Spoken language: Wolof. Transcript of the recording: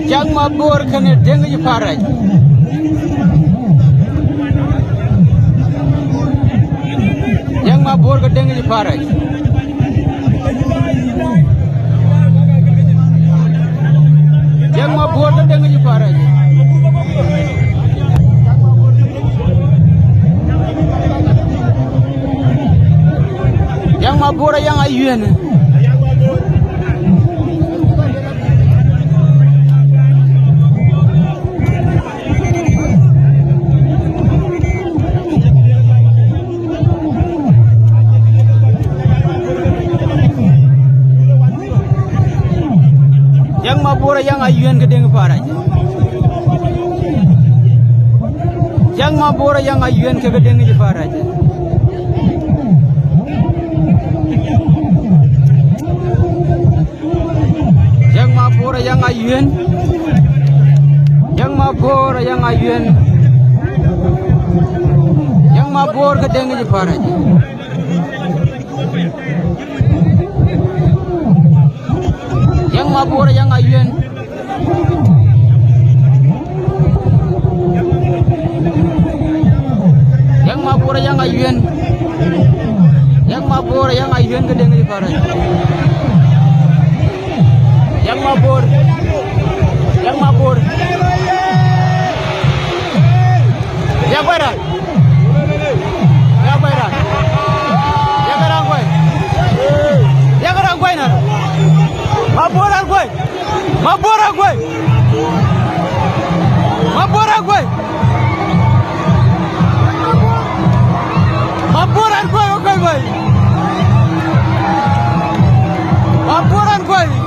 Jang mabur kene deng ji faraj. Jang mabur ke deng ji faraj. Jang mabur ke deng ji faraj. Yang mabur yang ayun. Yang mabur yang ayun ke deng faraj. Yang mabur yang ayun ke deng ji faraj. Yang mabur yang ayun. Yang mabur yang ayun. Yang mabur ke deng ji faraj. Yang mabur yang ayun. Yang mabur yang ayun. Yang mabur yang ayun ke deng ji faraj. Yang mabur. Yang mabur. Yang bayar. Yang bayar. Yang kerang kue. Yang kerang kue nar. Maburan kue. Maburan kue. Maburan kue. Maburan kue kue kue. Maburan kue.